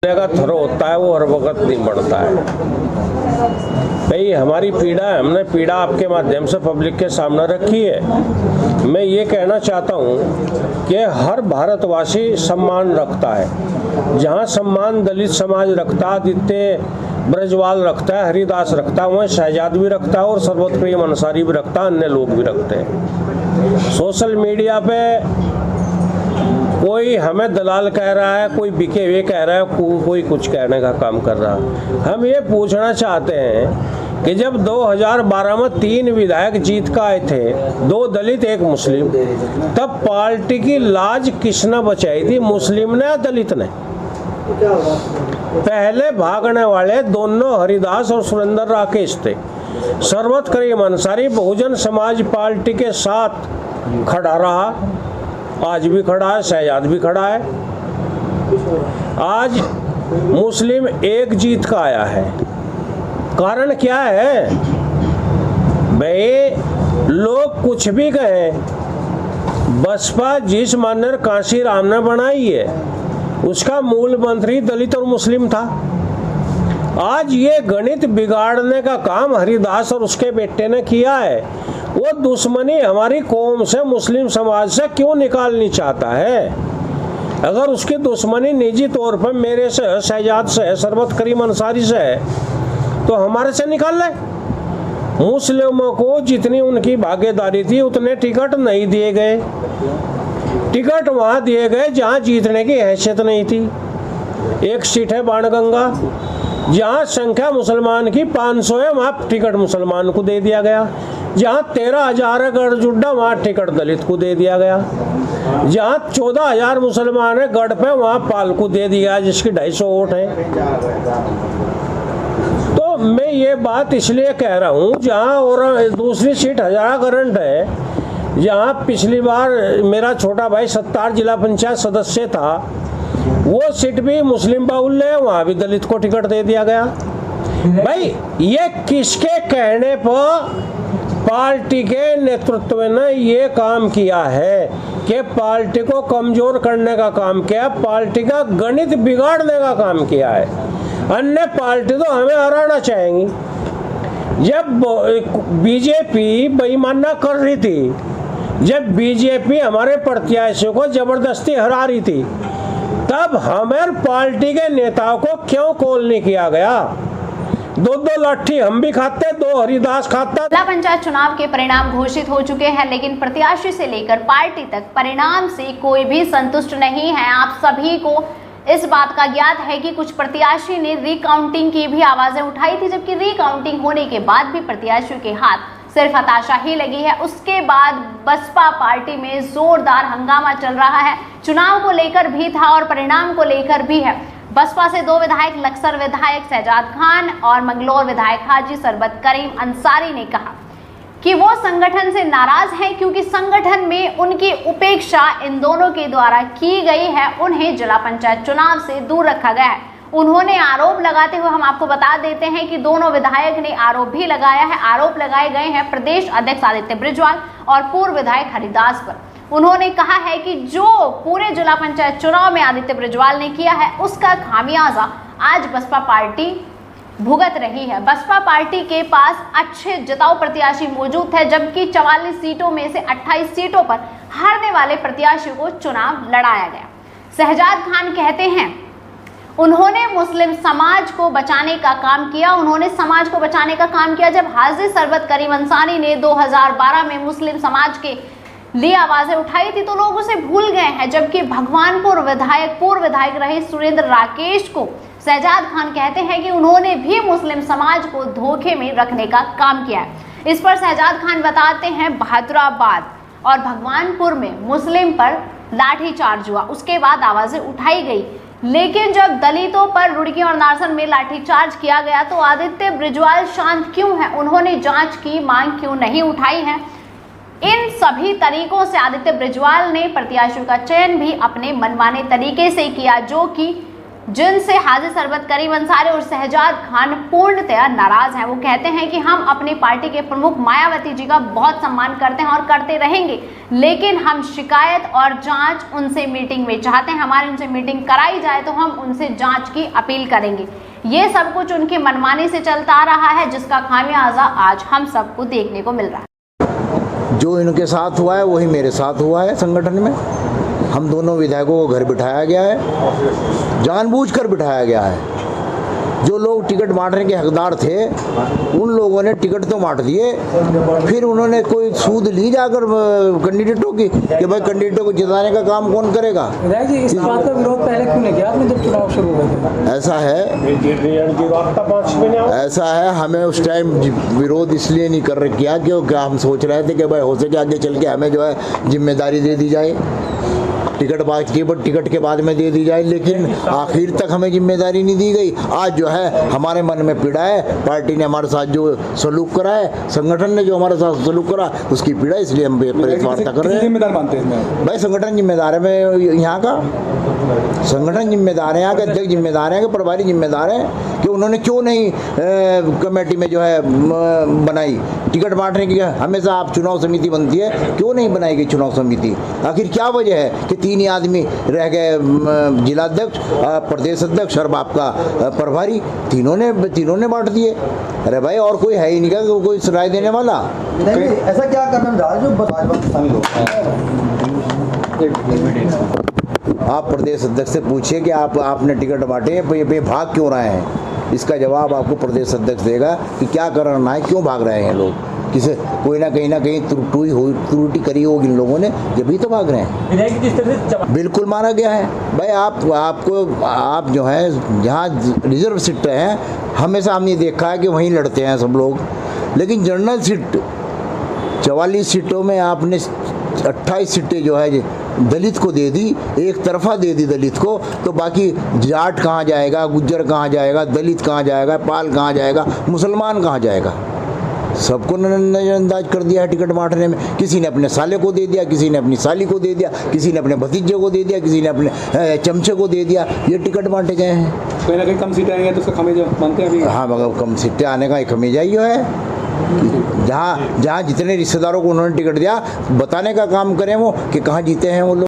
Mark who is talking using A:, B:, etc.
A: का थर होता है वो हर वक्त नहीं बढ़ता है। भाई हमारी पीड़ा है, हमने पीड़ा आपके माध्यम से पब्लिक के सामने रखी है। मैं ये कहना चाहता हूँ कि हर भारतवासी सम्मान रखता है। जहाँ सम्मान दलित समाज रखता है, आदित्य ब्रजवाल रखता है, हरिदास रखता है, वहाँ शहजाद भी रखता है और सर्वोत्प्रिय अंसारी भी रखता है, अन्य लोग भी रखते हैं। सोशल मीडिया पे कोई हमें दलाल कह रहा है, कोई बिके हुए कह रहा है, कोई कुछ कहने का काम कर रहा है। हम ये पूछना चाहते हैं कि जब 2012 में 3 विधायक जीत का आए थे, 2 दलित 1 मुस्लिम, तब पार्टी की लाज किसने बचाई थी, मुस्लिम ने या दलित ने? पहले भागने वाले दोनों हरिदास और सुरेंद्र राकेश थे। सर्वोत्कृष्ट अंसारी बहुजन समाज पार्टी के साथ खड़ा रहा, आज भी खड़ा है, शहजाद भी खड़ा है। आज मुस्लिम 1 जीत का आया है। कारण क्या है भाई? लोग कुछ भी कहें, बसपा जिस मानर कांशी राम ने बनाई है उसका मूल मंत्री दलित और मुस्लिम था। आज ये गणित बिगाड़ने का काम हरिदास और उसके बेटे ने किया है। वो दुश्मनी हमारी कौम से, मुस्लिम समाज से क्यों निकालनी चाहता है? अगर उसकी दुश्मनी निजी तौर पर मेरे से है, शहजाद से है, सर्वोत्कृष्ट अंसारी से है, तो हमारे से निकाल ले। मुस्लिमों को जितनी उनकी भागीदारी थी उतने टिकट नहीं दिए गए। टिकट वहाँ दिए गए जहाँ जीतने की हैसियत नहीं थी। 1 सीट है बाणगंगा, जहाँ संख्या मुसलमान की 500 है, वहाँ टिकट मुसलमान को दे दिया गया। जहाँ 13,000 है गढ़जुड्डा, वहाँ टिकट दलित को दे दिया गया। जहाँ 14,000 मुसलमान है गढ़ पे, वहाँ पाल को दे दिया जिसकी 250 वोट है। तो मैं ये बात इसलिए कह रहा हूँ, जहाँ और दूसरी सीट हजारा करंट है, जहाँ पिछली बार मेरा छोटा भाई 70 जिला पंचायत सदस्य था, वो सीट भी मुस्लिम बाहुल्य है, वहाँ भी दलित को टिकट दे दिया गया। भाई ये किसके कहने पर पार्टी के नेतृत्व ने ये काम किया है कि पार्टी को कमजोर करने का काम किया, पार्टी का गणित बिगाड़ने का काम किया है। अन्य पार्टी तो हमें हराना चाहेंगी। जब बीजेपी बेईमानी कर रही थी, जब बीजेपी हमारे प्रत्याशियों को जबरदस्ती हरा रही थी, तब हमारे पार्टी के नेताओं को क्यों कॉल नहीं किया गया? 2 लाठी हम भी खाते, 2 हरिदास खाता।
B: जिला पंचायत चुनाव के परिणाम घोषित हो चुके हैं, लेकिन प्रत्याशी से लेकर पार्टी तक परिणाम से कोई भी संतुष्ट नहीं है। आप सभी को इस बात का ज्ञात है कि कुछ प्रत्याशी ने रिकाउंटिंग की भी आवाजें उठाई थी, जबकि रिकाउंटिंग होने के बाद भी प्रत्याशियों के हाथ सिर्फ हताशा ही लगी है। उसके बाद बसपा पार्टी में जोरदार हंगामा चल रहा है। चुनाव को लेकर भी था और परिणाम को लेकर भी है। बसपा से 2 विधायक, लक्सर विधायक शहजाद खान और मंगलौर विधायक हाजी सर्वोत्कृष्ट अंसारी ने कहा कि वो संगठन से नाराज हैं, क्योंकि संगठन में उनकी उपेक्षा इन दोनों के द्वारा की गई है। उन्हें जिला पंचायत चुनाव से दूर रखा गया है। उन्होंने आरोप लगाते हुए, हम आपको बता देते हैं कि दोनों विधायक ने आरोप भी लगाया है। आरोप लगाए गए हैं प्रदेश अध्यक्ष आदित्य ब्रजवाल और पूर्व विधायक हरिदास पर। उन्होंने कहा है कि जो पूरे जिला पंचायत चुनाव में आदित्य ब्रजवाल ने किया है, उसका खामियाजा आज बसपा पार्टी भुगत रही है। बसपा पार्टी के पास अच्छे जिताऊ प्रत्याशी मौजूद है, जबकि 44 सीटों में से 28 सीटों पर हारने वाले प्रत्याशियों को चुनाव लड़ाया गया। शहजाद खान कहते हैं उन्होंने मुस्लिम समाज को बचाने का काम किया। उन्होंने समाज को बचाने का काम किया। जब हाजी सर्वोत्कृष्ट अंसारी ने 2012 में मुस्लिम समाज के लिए आवाजें उठाई थी तो लोग उसे भूल गए हैं, जबकि भगवानपुर विधायक, पूर्व विधायक रहे सुरेंद्र राकेश को शहजाद खान कहते हैं कि उन्होंने भी मुस्लिम समाज को धोखे में रखने का काम किया है। इस पर शहजाद खान बताते हैं बहादुराबाद और भगवानपुर में मुस्लिम पर लाठीचार्ज हुआ, उसके बाद आवाजें उठाई गई, लेकिन जब दलितों पर रुड़की और नारसन में लाठीचार्ज किया गया तो आदित्य ब्रजवाल शांत क्यों है? उन्होंने जांच की मांग क्यों नहीं उठाई है? इन सभी तरीकों से आदित्य ब्रजवाल ने प्रत्याशियों का चयन भी अपने मनमाने तरीके से किया, जो कि जिनसे हाजी सरबत करीम अंसारी और शहजाद खान पूर्णतया नाराज हैं। वो कहते हैं कि हम अपनी पार्टी के प्रमुख मायावती जी का बहुत सम्मान करते हैं और करते रहेंगे, लेकिन हम शिकायत और जांच उनसे मीटिंग में चाहते हैं। हमारी उनसे मीटिंग कराई जाए तो हम उनसे जांच की अपील करेंगे। ये सब कुछ उनकी मनमानी से चलता आ रहा है, जिसका खामियाजा आज हम सबको देखने को मिल रहा है।
C: जो इनके साथ हुआ है वही मेरे साथ हुआ है संगठन में। हम दोनों विधायकों को घर बिठाया गया है, जानबूझकर बिठाया गया है। जो लोग टिकट बांटने के हकदार थे उन लोगों ने टिकट तो बांट दिए, फिर उन्होंने कोई सूद ली जाकर कैंडिडेटों की कि भाई कैंडिडेटों को जिताने का काम कौन करेगा।
D: जी, इस बात का विरोध पहले क्यों नहीं किया आपने जब चुनाव शुरू हुए थे?
C: ऐसा है हमें उस टाइम विरोध इसलिए नहीं किया क्योंकि हम सोच रहे थे कि भाई हो सके आगे चल के हमें जो है जिम्मेदारी दे दी जाए, टिकट के बाद में दे दी जाए, लेकिन आखिर तक हमें जिम्मेदारी नहीं दी गई। आज जो है हमारे मन में पीड़ा है, पार्टी ने हमारे साथ जो सलूक करा है, संगठन ने जो हमारे साथ सलूक करा उसकी पीड़ा, इसलिए हम प्रेस वार्ता कर रहे हैं।
D: जिम्मेदार मानते हैं
C: भाई संगठन जिम्मेदार है, मैं यहाँ का संगठन जिम्मेदार है, यहाँ के अध्यक्ष जिम्मेदार है, प्रभारी जिम्मेदार है कि उन्होंने क्यों नहीं कमेटी में जो है बनाई टिकट बांटने की। हमेशा आप चुनाव समिति बनती है, क्यों नहीं बनाई गई चुनाव समिति? आखिर क्या वजह है कि 3 ही आदमी रह गए, जिलाध्यक्ष, प्रदेश अध्यक्ष और आपका प्रभारी, तीनों ने बांट दिए। अरे भाई और कोई है ही नहीं क्या कोई राय देने वाला?
E: ऐसा क्या करना चाह रहे जो भाजपा में शामिल हो?
C: आप प्रदेश अध्यक्ष से पूछिए कि आपने टिकट बांटे ये भाग क्यों रहे हैं। इसका जवाब आपको प्रदेश अध्यक्ष देगा कि क्या करना है, क्यों भाग रहे हैं लोग। किसे कोई ना कहीं त्रुटि करी होगी इन लोगों ने, जब भी तो भाग रहे हैं। बिल्कुल माना गया है भाई। आप जो है जहाँ रिजर्व सीट हैं हमेशा हमने देखा है कि वहीं लड़ते हैं सब लोग, लेकिन जनरल सीट 44 सीटों में आपने 28 सीटें जो है दलित को दे दी, एक तरफा दे दी दलित को, तो बाकी जाट कहाँ जाएगा, गुज्जर कहाँ जाएगा, दलित कहाँ जाएगा, पाल कहाँ जाएगा, मुसलमान कहाँ जाएगा? सबको नजरअंदाज कर दिया है टिकट बांटने में। किसी ने अपने साले को दे दिया, किसी ने अपनी साली को दे दिया, किसी ने अपने भतीजे को दे दिया, किसी ने अपने चमचे को दे दिया। ये टिकट बांटे गए हैं।
D: कहीं ना कहीं कम सीटें आएंगे तो उसका खमीजा मानते हैं अभी?
C: हाँ मगर कम सीटें आने का एक खमीजा ही है। जहाँ जितने रिश्तेदारों को उन्होंने टिकट दिया बताने का काम करें वो कि कहाँ जीते हैं वो लोग।